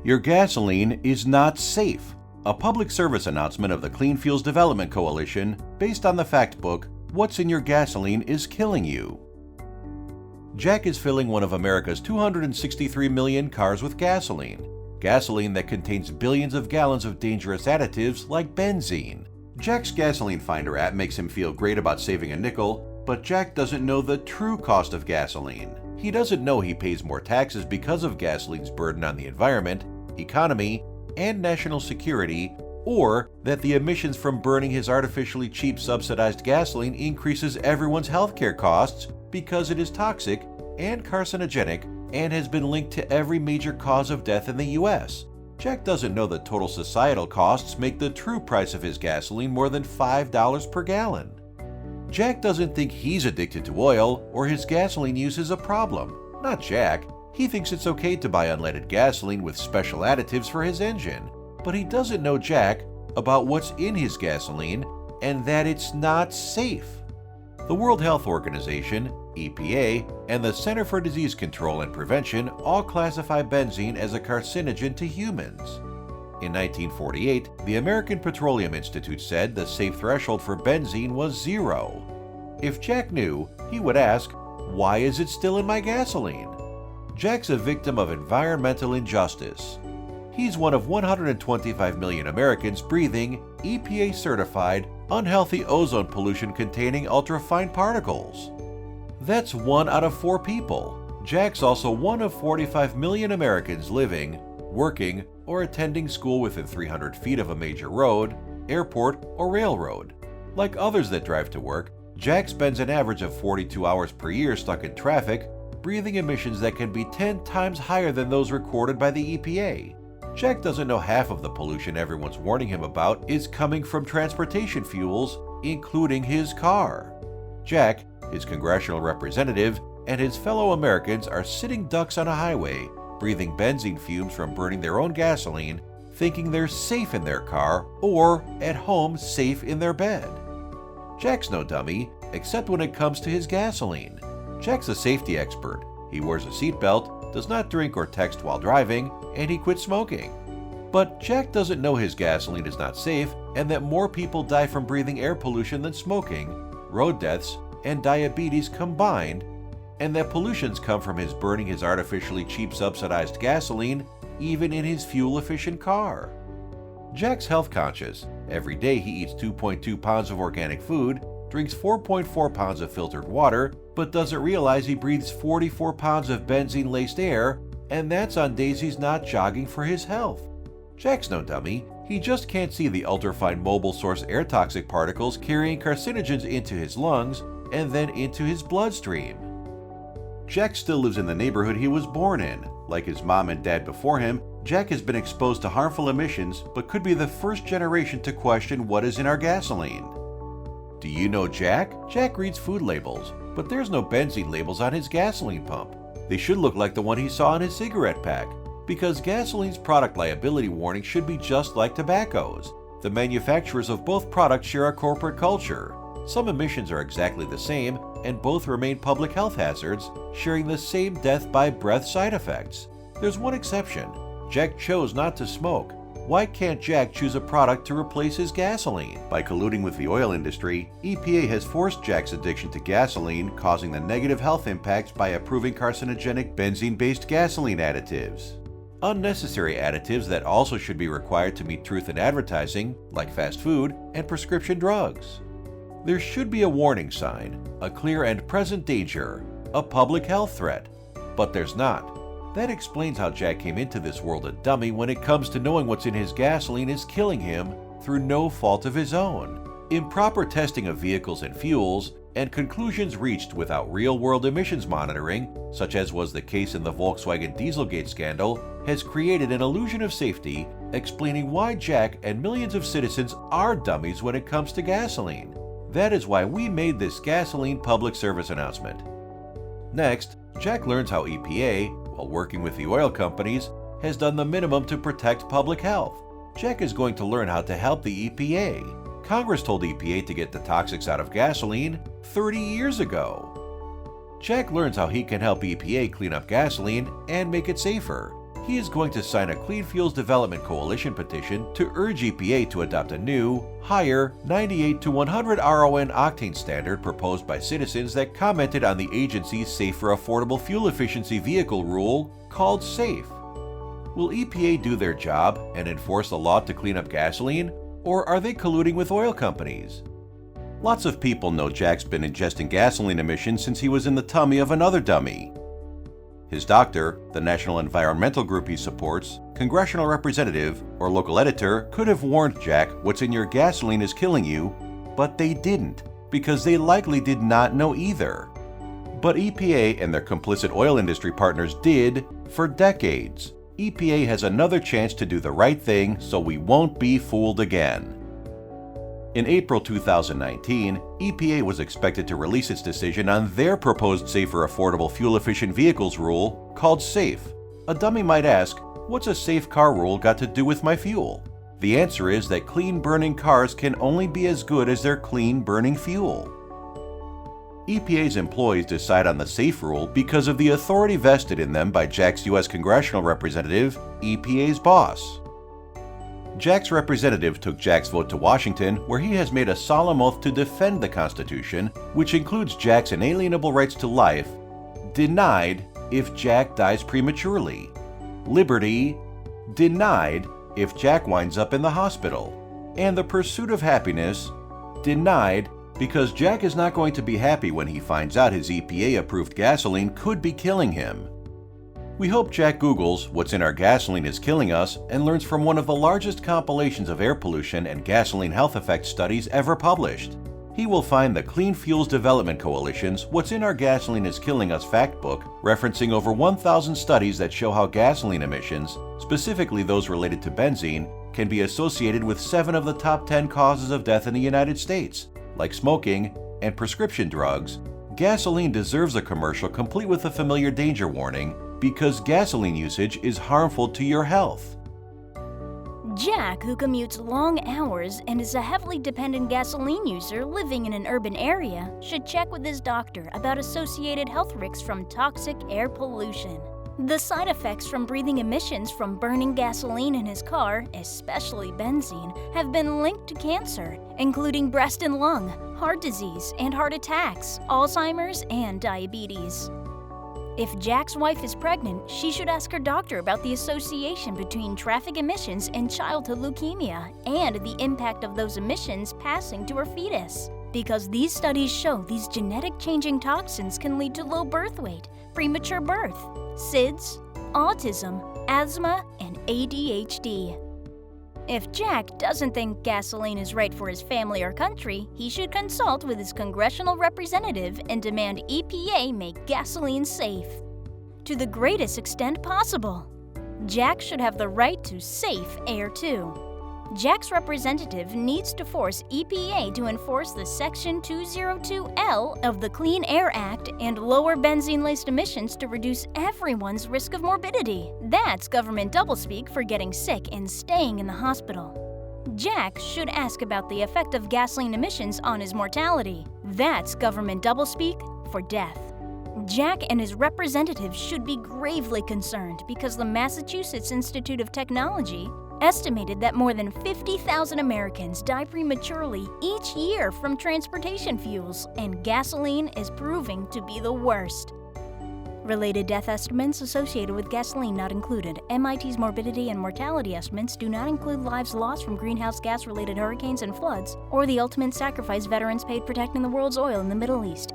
Your gasoline is not safe. A public service announcement of the Clean Fuels Development Coalition based on the fact book, What's in Your Gasoline is Killing You. Jack is filling one of America's 263 million cars with gasoline. Gasoline that contains billions of gallons of dangerous additives like benzene. Jack's Gasoline Finder app makes him feel great about saving a nickel, but Jack doesn't know the true cost of gasoline. He doesn't know he pays more taxes because of gasoline's burden on the environment, economy, and national security, or that the emissions from burning his artificially cheap subsidized gasoline increases everyone's healthcare costs because it is toxic and carcinogenic and has been linked to every major cause of death in the US. Jack doesn't know that total societal costs make the true price of his gasoline more than $5 per gallon. Jack doesn't think he's addicted to oil or his gasoline use is a problem. Not Jack. He thinks it's okay to buy unleaded gasoline with special additives for his engine. But he doesn't know Jack about what's in his gasoline and that it's not safe. The World Health Organization, EPA, and the Center for Disease Control and Prevention all classify benzene as a carcinogen to humans. In 1948, the American Petroleum Institute said the safe threshold for benzene was 0. If Jack knew, he would ask, why is it still in my gasoline? Jack's a victim of environmental injustice. He's one of 125 million Americans breathing EPA-certified, unhealthy ozone pollution containing ultrafine particles. That's 1 out of 4 people. Jack's also one of 45 million Americans living, working, or attending school within 300 feet of a major road, airport, or railroad. Like others that drive to work, Jack spends an average of 42 hours per year stuck in traffic, breathing emissions that can be 10 times higher than those recorded by the EPA. Jack doesn't know half of the pollution everyone's warning him about is coming from transportation fuels, including his car. Jack, his congressional representative, and his fellow Americans are sitting ducks on a highway, breathing benzene fumes from burning their own gasoline, thinking they're safe in their car or at home safe in their bed. Jack's no dummy, except when it comes to his gasoline. Jack's a safety expert. He wears a seatbelt, does not drink or text while driving, and he quit smoking. But Jack doesn't know his gasoline is not safe and that more people die from breathing air pollution than smoking, road deaths, and diabetes combined, and that pollutions come from his burning his artificially cheap subsidized gasoline even in his fuel-efficient car. Jack's health conscious. Every day he eats 2.2 pounds of organic food, drinks 4.4 pounds of filtered water, but doesn't realize he breathes 44 pounds of benzene-laced air, and that's on days he's not jogging for his health. Jack's no dummy. He just can't see the ultrafine mobile source air toxic particles carrying carcinogens into his lungs and then into his bloodstream. Jack still lives in the neighborhood he was born in. Like his mom and dad before him, Jack has been exposed to harmful emissions but could be the first generation to question what is in our gasoline. Do you know Jack? Jack reads food labels, but there's no benzene labels on his gasoline pump. They should look like the one he saw on his cigarette pack, because gasoline's product liability warning should be just like tobacco's. The manufacturers of both products share a corporate culture. Some emissions are exactly the same, and both remain public health hazards, sharing the same death by breath side effects. There's one exception. Jack chose not to smoke. Why can't Jack choose a product to replace his gasoline? By colluding with the oil industry, EPA has forced Jack's addiction to gasoline, causing the negative health impacts by approving carcinogenic benzene-based gasoline additives. Unnecessary additives that also should be required to meet truth in advertising, like fast food and prescription drugs. There should be a warning sign, a clear and present danger, a public health threat, but there's not. That explains how Jack came into this world a dummy when it comes to knowing what's in his gasoline is killing him through no fault of his own. Improper testing of vehicles and fuels, and conclusions reached without real-world emissions monitoring, such as was the case in the Volkswagen Dieselgate scandal, has created an illusion of safety, explaining why Jack and millions of citizens are dummies when it comes to gasoline. That is why we made this gasoline public service announcement. Next, Jack learns how EPA, while working with the oil companies, has done the minimum to protect public health. Jack is going to learn how to help the EPA. Congress told EPA to get the toxics out of gasoline 30 years ago. Jack learns how he can help EPA clean up gasoline and make it safer. he is going to sign a Clean Fuels Development Coalition petition to urge EPA to adopt a new, higher 98 to 100 RON octane standard proposed by citizens that commented on the agency's Safer Affordable Fuel Efficiency Vehicle rule called SAFE. Will EPA do their job and enforce the law to clean up gasoline, or are they colluding with oil companies? Lots of people know Jack's been ingesting gasoline emissions since he was in the tummy of another dummy. His doctor, the national environmental group he supports, congressional representative, or local editor could have warned Jack what's in your gasoline is killing you, but they didn't, because they likely did not know either. But EPA and their complicit oil industry partners did for decades. EPA has another chance to do the right thing so we won't be fooled again. In April 2019, EPA was expected to release its decision on their proposed Safer Affordable Fuel Efficient Vehicles rule called SAFE. A dummy might ask, what's a safe car rule got to do with my fuel? The answer is that clean-burning cars can only be as good as their clean-burning fuel. EPA's employees decide on the SAFE rule because of the authority vested in them by Jack's U.S. congressional representative, EPA's boss. Jack's representative took Jack's vote to Washington, where he has made a solemn oath to defend the Constitution, which includes Jack's inalienable rights to life, denied if Jack dies prematurely, liberty, denied if Jack winds up in the hospital, and the pursuit of happiness, denied because Jack is not going to be happy when he finds out his EPA-approved gasoline could be killing him. We hope Jack Googles what's in our gasoline is killing us and learns from one of the largest compilations of air pollution and gasoline health effects studies ever published. He will find the Clean Fuels Development Coalition's What's in Our Gasoline is Killing Us fact book, referencing over 1,000 studies that show how gasoline emissions, specifically those related to benzene, can be associated with 7 of the top 10 causes of death in the United States, like smoking and prescription drugs. Gasoline deserves a commercial complete with a familiar danger warning, because gasoline usage is harmful to your health. Jack, who commutes long hours and is a heavily dependent gasoline user living in an urban area, should check with his doctor about associated health risks from toxic air pollution. The side effects from breathing emissions from burning gasoline in his car, especially benzene, have been linked to cancer, including breast and lung, heart disease and heart attacks, Alzheimer's, and diabetes. If Jack's wife is pregnant, she should ask her doctor about the association between traffic emissions and childhood leukemia and the impact of those emissions passing to her fetus, because these studies show these genetic-changing toxins can lead to low birth weight, premature birth, SIDS, autism, asthma, and ADHD. If Jack doesn't think gasoline is right for his family or country, he should consult with his congressional representative and demand EPA make gasoline safe to the greatest extent possible. Jack should have the right to safe air too. Jack's representative needs to force EPA to enforce the Section 202L of the Clean Air Act and lower benzene-laced emissions to reduce everyone's risk of morbidity. That's government doublespeak for getting sick and staying in the hospital. Jack should ask about the effect of gasoline emissions on his mortality. That's government doublespeak for death. Jack and his representatives should be gravely concerned because the Massachusetts Institute of Technology estimated that more than 50,000 Americans die prematurely each year from transportation fuels, and gasoline is proving to be the worst. Related death estimates associated with gasoline not included. MIT's morbidity and mortality estimates do not include lives lost from greenhouse gas-related hurricanes and floods, or the ultimate sacrifice veterans paid protecting the world's oil in the Middle East.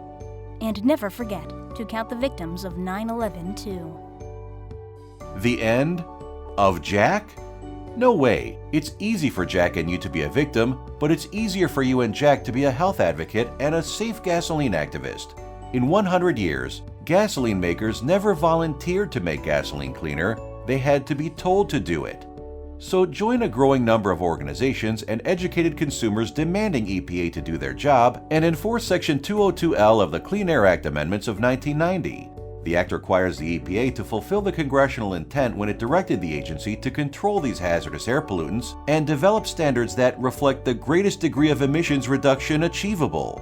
And never forget to count the victims of 9/11 too. The end of Jack? No way. It's easy for Jack and you to be a victim, but it's easier for you and Jack to be a health advocate and a safe gasoline activist. In 100 years, gasoline makers never volunteered to make gasoline cleaner, they had to be told to do it. So join a growing number of organizations and educated consumers demanding EPA to do their job and enforce Section 202L of the Clean Air Act amendments of 1990. The act requires the EPA to fulfill the congressional intent when it directed the agency to control these hazardous air pollutants and develop standards that reflect the greatest degree of emissions reduction achievable.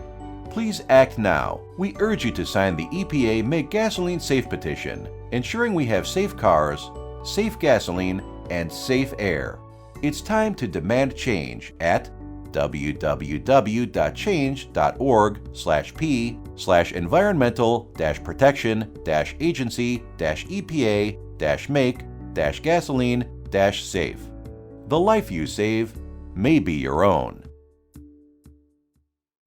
Please act now. We urge you to sign the EPA Make Gasoline Safe petition, ensuring we have safe cars, safe gasoline, and safe air. It's time to demand change at www.change.org/p/environmental-protection-agency-EPA-make-gasoline-safe. The life you save may be your own.